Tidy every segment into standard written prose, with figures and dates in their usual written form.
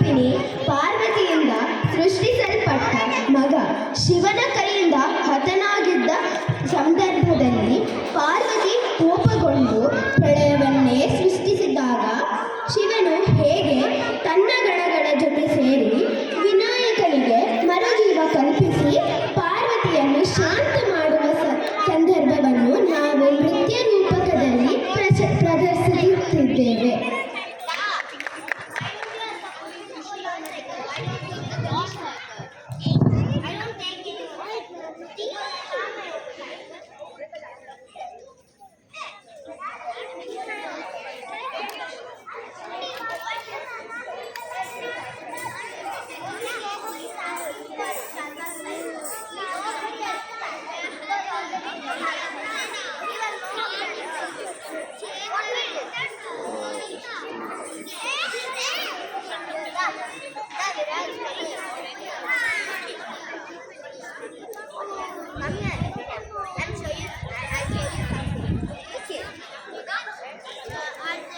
ಗರ್ಭಿಣಿ ಪಾರ್ವತಿಯಿಂದ ಸೃಷ್ಟಿಸಲ್ಪಟ್ಟ ಮಗ ಶಿವನ ಕೈಯಿಂದ ಹತನಾಗಿದ್ದ ಸಂದರ್ಭದಲ್ಲಿ ಪಾರ್ವತಿ ಕೋಪಗೊಂಡು ಪ್ರಳಯವನ್ನೇ ಸೃಷ್ಟಿಸಿದಾಗ ಶಿವನು ಹೇಗೆ ತನ್ನ ಗಣಗಳ ಜೊತೆ ಸೇರಿ ವಿನಾಯಕನಿಗೆ ಮರುಜೀವ ಕಲ್ಪಿಸಿ ಪಾರ್ವತಿಯನ್ನು ಶಾಂತ ಮಾಡುವ ಸಂದರ್ಭವನ್ನು ನಾವು ನೃತ್ಯ ರೂಪಕದಲ್ಲಿ ಪ್ರದರ್ಶಿಸುತ್ತಿದ್ದೇವೆ.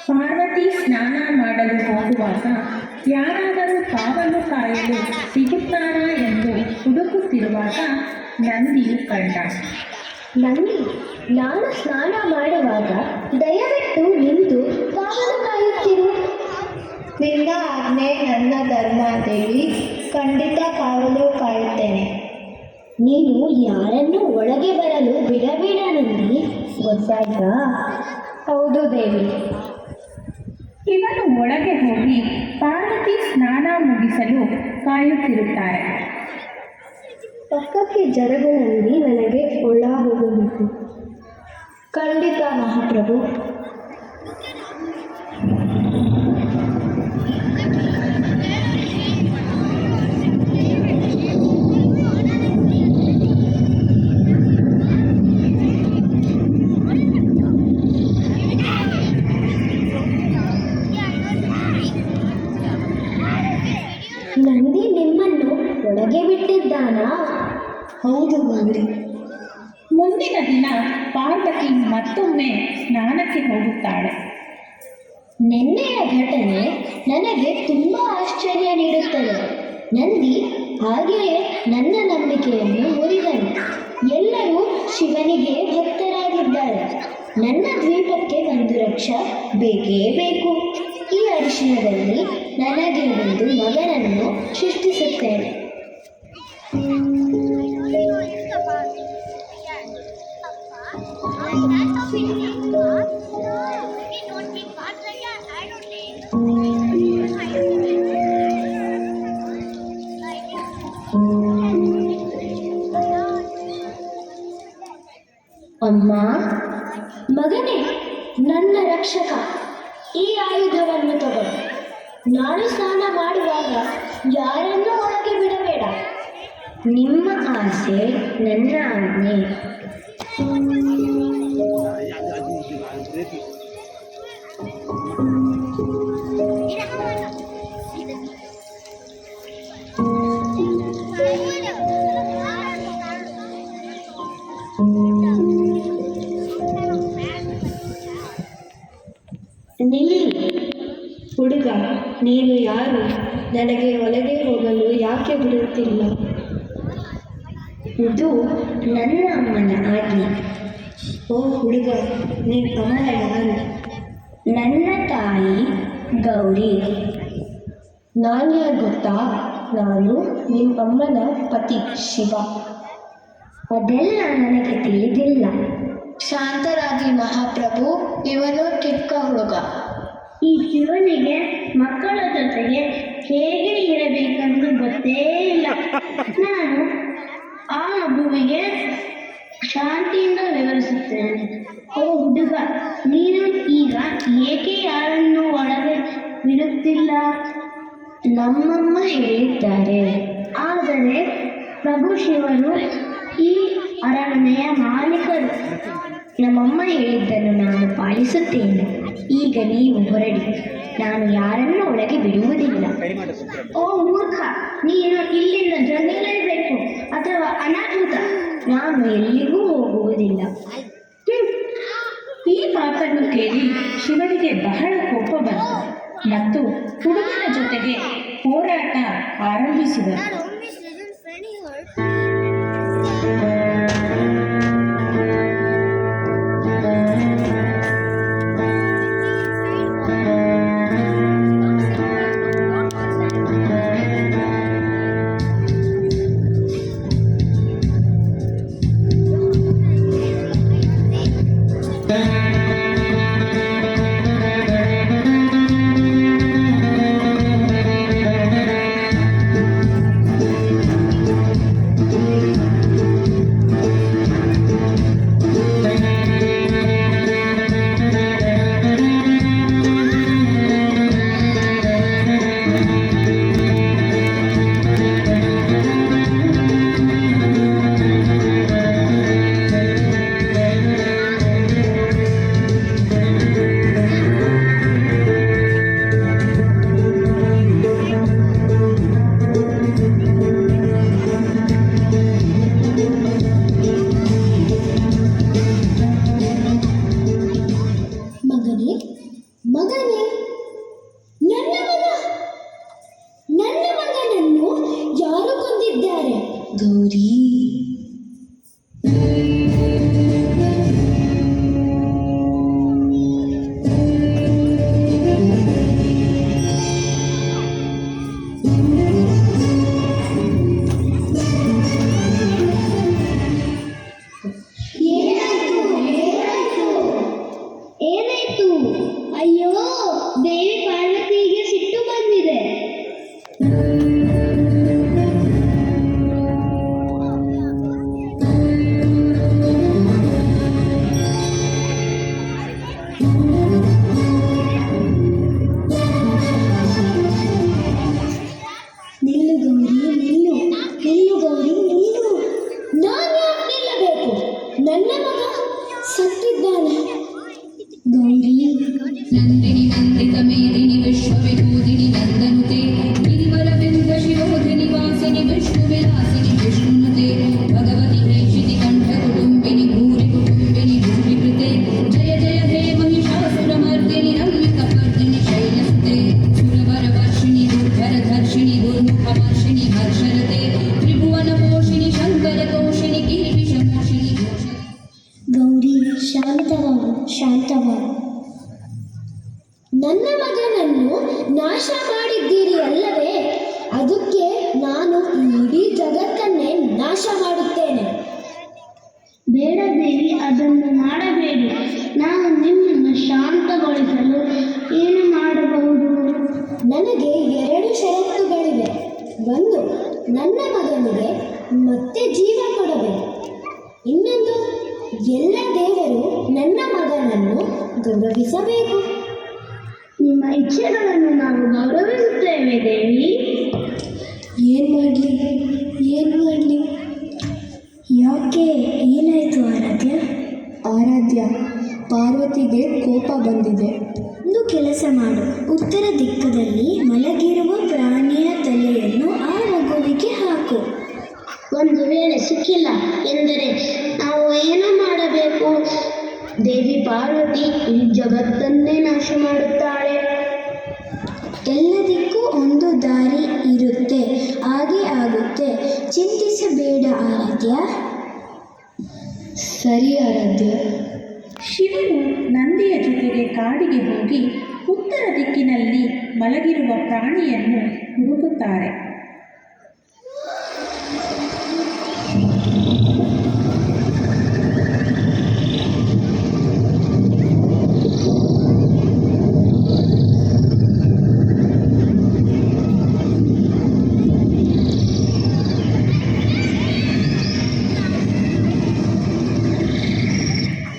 ಪಾರ್ವತಿ ಸ್ನಾನ ಮಾಡಲು ಹೋಗುವಾಗ ಯಾರಾದರೂ ಕಾವಲು ಕಾಯಲು ಸಿಗುತ್ತಾರಾ ಎಂದು ಹುಡುಕುತ್ತಿರುವಾಗ ನಂದಿಯು ಕಂಡ. ನಂದಿ, ನಾನು ಸ್ನಾನ ಮಾಡುವಾಗ ದಯವಿಟ್ಟು ನಿಂತು ಕಾವಲು ಕಾಯುತ್ತಿರು. ನಿನ್ನ ಆಜ್ಞೆ ನನ್ನ ಧರ್ಮಾದೇವಿ, ಖಂಡಿತ ಕಾವಲು ಕಾಯುತ್ತೇನೆ. ನೀನು ಯಾರನ್ನು ಒಳಗೆ ಬರಲು ಬಿಡಬೇಡ ನಂದಿ, ಗೊತ್ತಾಯ್ತಾ? ಹೌದು ದೇವಿ. ಇವನು ಒಳಗೆ ಹೋಗಿ ಪಾರ್ವತಿ ಸ್ನಾನ ಮುಗಿಸಲು ಕಾಯುತ್ತಿರುತ್ತಾರೆ. ಪಕ್ಕಕ್ಕೆ ಜರಗು ನಂದಿ, ನನಗೆ ಒಳ ಹೋಗಬೇಕು. ಖಂಡಿತ ಮಹಾಪ್ರಭು. ನಂದಿ ನಿಮ್ಮನ್ನು ಒಳಗೆ ಬಿಟ್ಟಿದ್ದಾನಾ? ಹೌದು ಗೌರಿ. ಮುಂದಿನ ದಿನ ಪಾರ್ವತಿ ಮತ್ತೊಮ್ಮೆ ಸ್ನಾನಕ್ಕೆ ಹೋಗುತ್ತಾಳೆ. ನಿನ್ನೆಯ ಘಟನೆ ನನಗೆ ತುಂಬ ಆಶ್ಚರ್ಯ ನೀಡುತ್ತದೆ. ನಂದಿ ಹಾಗೆಯೇ ನನ್ನ ನಂಬಿಕೆಯನ್ನು ಮುರಿದನು. ಎಲ್ಲರೂ ಶಿವನಿಗೆ ಭಕ್ತರಾಗಿದ್ದಾರೆ. ನನ್ನ ದ್ವೀಪಕ್ಕೆ ಒಂದು ರಕ್ಷ ಬೇಕೇ ಬೇಕು. ಈ ಅರಿಶಿನದಲ್ಲಿ ನನಗೆ ಒಂದು ಮಗನನ್ನು ಸೃಷ್ಟಿಸುತ್ತೇನೆ. ಅಮ್ಮ, ಮಗನೇ, ನನ್ನ ರಕ್ಷಕ, ಈ ಆಯುಧವನ್ನು ತಗೋ. ನಾನು ಸ್ನಾನ ಮಾಡುವಾಗ ಯಾರನ್ನೂ ಒಳಗೆ ಬಿಡಬೇಡ. ನಿಮ್ಮ ಆಸೆ ನನ್ನ ಆಜ್ಞೆ. ನಿಲ್ಲಿ ಹುಡುಗ, ನೀನು ಯಾರು? ನನಗೆ ಒಳಗೆ ಹೋಗಲು ಯಾಕೆ ಬಿಡುತ್ತಿಲ್ಲ? ಇದು ನನ್ನ ಅಮ್ಮನ ಆಜ್ಞೆ. ಓ ಹುಡುಗ, ನೀನು ಅಮ್ಮ ಯಾರು? ನನ್ನ ತಾಯಿ ಗೌರಿ. ನಾನು ಯಾರು ಗೊತ್ತಾ? ನಾನು ನಿಮ್ಮಮ್ಮನ ಪತಿ ಶಿವ. ಅದೆಲ್ಲ ನನಗೆ ತಿಳಿದಿಲ್ಲ. ಶಾಂತರಾಗಿ ಮಹಾಪ್ರಭು, ಇವನು ಚಿಕ್ಕ ಹುಡುಗ. ಈ ಶಿವನಿಗೆ ಮಕ್ಕಳ ಜೊತೆಗೆ ಹೇಗೆ ಇರಬೇಕೆಂದು ಗೊತ್ತೇ ಇಲ್ಲ. ನಾನು ಆ ಮಗುವಿಗೆ ಶಾಂತಿಯಿಂದ ವಿವರಿಸುತ್ತೇನೆ. ಓ ಹುಡುಗ, ನೀನು ಈಗ ಏಕೆ ಯಾರನ್ನು ಒಳಗೆ ಬಿಡುತ್ತಿಲ್ಲ? ನಮ್ಮಮ್ಮ ಹೇಳಿದ್ದಾರೆ. ಆದರೆ ಪ್ರಭು ಶಿವನು ಈ ಅರಮನೆಯ ಮಾಲೀಕರು. ನಮ್ಮಮ್ಮ ಹೇಳಿದ್ದನ್ನು ನಾನು ಪಾಲಿಸುತ್ತೇನೆ. ಈಗ ನೀವು ಹೊರಡಿ. ನಾನು ಯಾರನ್ನೂ ಒಳಗೆ ಬಿಡುವುದಿಲ್ಲ. ಓ ಮೂರ್ಖ, ನೀನು ಇಲ್ಲಿಂದ ಜೊತೆಯಲೇಬೇಕು ಅಥವಾ ಅನಾಹುತ. ನಾನು ಎಲ್ಲಿಗೂ ಹೋಗುವುದಿಲ್ಲ. ಈ ಮಾತನ್ನು ಕೇಳಿ ಶಿವನಿಗೆ ಬಹಳ ಕೋಪ ಬಂತು ಮತ್ತು ಹುಡುಗನ ಜೊತೆಗೆ ಹೋರಾಟ ಆರಂಭಿಸಿದರು. ಮಗನೇ, ಮಗನೇ, ನನ್ನ ಮಗ, ನನ್ನ ಮಗನನ್ನು ಯಾರು ಕೊಂದಿದ್ದಾರೆ? ಗೌರಿ. ಏನಾಯ್ತು? ಅಯ್ಯೋ, ದೇವಿ ಪಾರ್ವತಿಗೆ ಸಿಟ್ಟು ಬಂದಿದೆ. ನಿಲ್ಲು ಗೌರಿ, ನಿಲ್ಲು, ನಿಲ್ಲು ಗೌರಿ, ನಿಲ್ಲು. ನಾನು ಯಾಕೆ ನಿಲ್ಲಬೇಕು? ನನ್ನ ಮಗ ಸತ್ತಿದ್ದಾನೆ. ಗೌರಿ. ನಂದಿನಿ ನಂದಿತ ಮೇದಿನಿ ವಿಶ್ವವಿಭೂತಿನಿ ನಂದನುತೆ ಗಿರಿವರವಿಂದ ಶಿರೋಧಿನಿ ವಾಸಿನಿ ವಿಷ್ಣು ವಿಲಾಸಿನಿ ವಿಷ್ಣುನುತೆ ಭಗವತಿ ಹೇಷಿತಿ ಕಂಠ ಕುಟುಂಬಿನಿ ಭೂರಿ ಕುಟುಂಬಿನಿ ಭೂರಿ ಕೃತೆ ಜಯ ಜಯ ಹೇ ಮಹಿಷಾಸುರಮರ್ದಿನಿ ರಮ್ಯ ಕಪರ್ದಿನಿ ಶೈಲಸುತೆ ಸುರವರ ವರ್ಷಿಣಿ ದುರ್ಧರ ಧರ್ಷಿಣಿ ದುರ್ಮುಖಮರ್ಷಿಣಿ ಹರ್ಷರತೆ ತ್ರಿಭುವನ ಪೋಷಿಣಿ ಶಂಕರ ತೋಷಿಣಿ ಕಿರಿವಿಷ ಮೋಷಿಣಿ ಗೌರಿ, ಶಾಂತವಾಗು, ಶಾಂತವಾಗು. ನನ್ನ ಮಗನನ್ನು ನಾಶ ಮಾಡಿದ್ದೀರಿ ಅಲ್ಲವೇ? ಅದಕ್ಕೆ ನಾನು ಈ ಇಡೀ ಜಗತ್ತನ್ನೇ ನಾಶ ಮಾಡುತ್ತೇನೆ. ಬೇಡ ದೇವಿ, ಅದನ್ನು ಮಾಡಬೇಡಿ. ನಾವು ನಿಮ್ಮನ್ನು ಶಾಂತಗೊಳಿಸಲು ಏನು ಮಾಡಬಹುದು? ನನಗೆ 2 ಷರತ್ತುಗಳಿವೆ. ಒಂದು, ನನ್ನ ಮಗನಿಗೆ ಮತ್ತೆ ಜೀವ ಕೊಡಬೇಕು. ಇನ್ನೊಂದು, ಎಲ್ಲ ದೇವರು ನನ್ನ ಮಗನನ್ನು ಗೌರವಿಸಬೇಕು. ನಿಮ್ಮ ಇಚ್ಛೆಗಳನ್ನು ನಾವು ಗೌರವಿಸುತ್ತೇವೆ ದೇವಿ. ಏನು ಮಾಡಲಿ, ಏನು ಮಾಡಲಿ? ಯಾಕೆ, ಏನಾಯಿತು ಆರಾಧ್ಯ? ಆರಾಧ್ಯ, ಪಾರ್ವತಿಗೆ ಕೋಪ ಬಂದಿದೆ. ಒಂದು ಕೆಲಸ ಮಾಡು, ಉತ್ತರ ದಿಕ್ಕದಲ್ಲಿ ಮಲಗಿರುವ ಪ್ರಾಣಿಯ ತಲೆಯನ್ನು ಆ ಮಗುವಿಗೆ ಹಾಕು. ಒಂದು ವೇಳೆ ಸಿಕ್ಕಿಲ್ಲ ಎಂದರೆ ನಾವು ಏನು ಮಾಡಬೇಕು? ದೇವಿ ಪಾರ್ವತಿ ಈ ಜಗತ್ತನ್ನೇ ನಾಶ ಮಾಡುತ್ತಾಳೆ. ಎಲ್ಲದಕ್ಕೂ ಒಂದು ದಾರಿ ಇರುತ್ತೆ, ಹಾಗೆ ಆಗುತ್ತೆ. ಚಿಂತಿಸಬೇಡ ಆರಾಧ್ಯ. ಸರಿ ಆರಾಧ್ಯ. ಶಿವನು ನಂದಿಯ ಜೊತೆಗೆ ಕಾಡಿಗೆ ಹೋಗಿ ಉತ್ತರ ದಿಕ್ಕಿನಲ್ಲಿ ಮಲಗಿರುವ ಪ್ರಾಣಿಯನ್ನು ಹುಡುಕುತ್ತಾರೆ.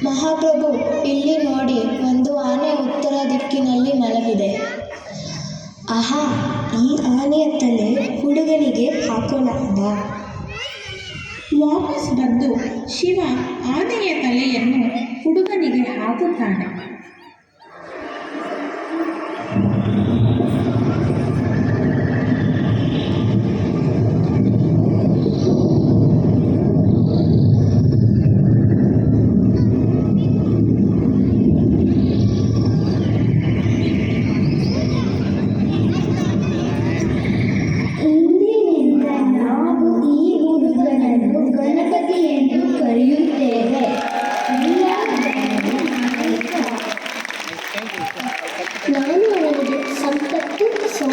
ಮಹಾಪ್ರಭು, ಇಲ್ಲಿ ನೋಡಿ, ಒಂದು ಆನೆ ಉತ್ತರ ದಿಕ್ಕಿನಲ್ಲಿ ಮಲಗಿದೆ. ಆಹಾ, ಈ ಆನೆಯ ತಲೆ ಹುಡುಗನಿಗೆ ಹಾಕೋಣ ಬಾ. ವಾಪಸ್ ಬಂದು ಶಿವ ಆನೆಯ ತಲೆಯನ್ನು ಹುಡುಗನಿಗೆ ಹಾಕುತ್ತಾನೆ. ಇನ್ನು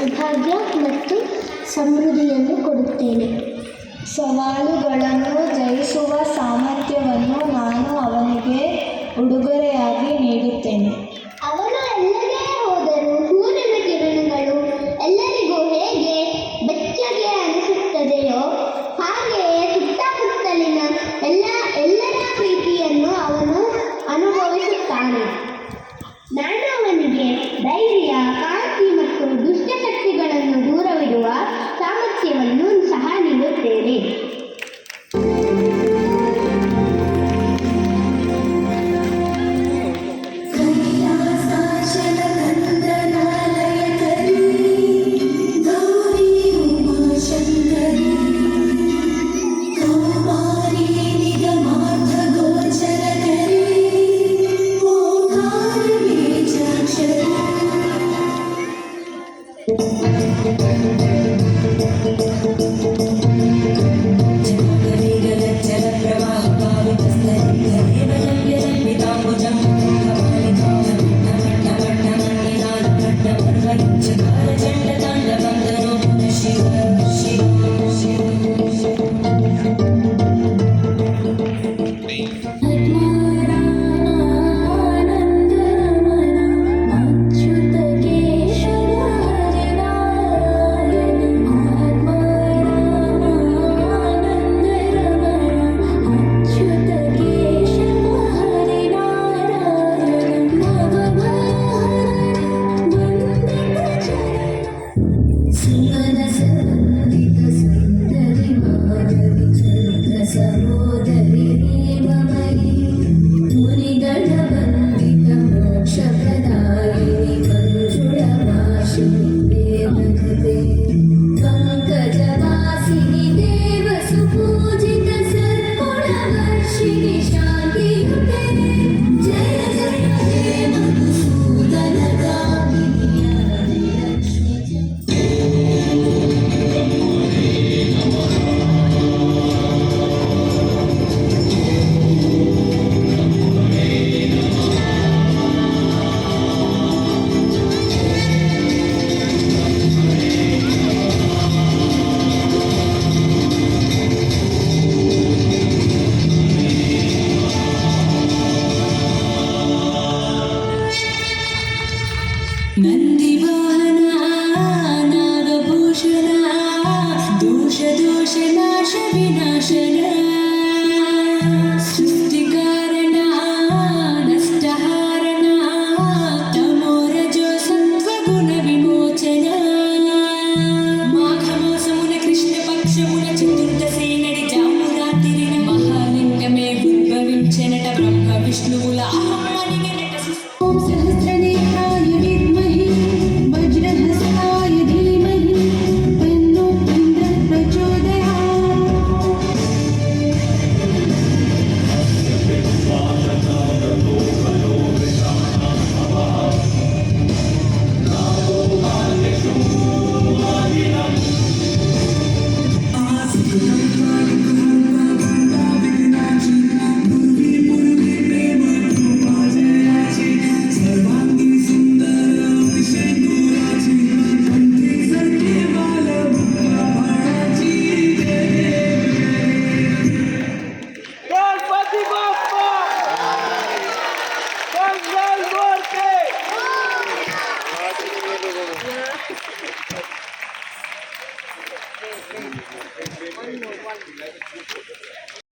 ಸೌಭಾಗ್ಯ ಮತ್ತು ಸಮೃದ್ಧಿಯನ್ನು ಕೊಡುತ್ತೇನೆ. ಸವಾಲುಗಳನ್ನು ಜಯಿಸುವ ಸಾಮರ್ಥ್ಯವನ್ನು ನಾನು ಅವನಿಗೆ ಉಡುಗೊರೆಯಾಗಿ ನೀಡುತ್ತೇನೆ. ಅವನು ಎಲ್ಲೇ ಹೋದರೂ ಸೂರ್ಯನ ಕಿರಣಗಳು ಎಲ್ಲರಿಗೂ ಹೇಗೆ ಬೆಚ್ಚಗೆ ಅನಿಸುತ್ತದೆಯೋ ಹಾಗೆಯೇ ಸುತ್ತಮುತ್ತಲಿನ ಎಲ್ಲರ ಪ್ರೀತಿಯನ್ನು ಅವನು ಅನುಭವಿಸುತ್ತಾನೆ. ನಾನು ಅವನಿಗೆ ಧೈರ್ಯ, ಕಾಂತಿ ಮತ್ತು ದುಷ್ಟಶಕ್ತಿಗಳನ್ನು ದೂರವಿಡುವ ಸಾಮರ್ಥ್ಯವನ್ನು ಸಹ ನೀಡುತ್ತೇನೆ.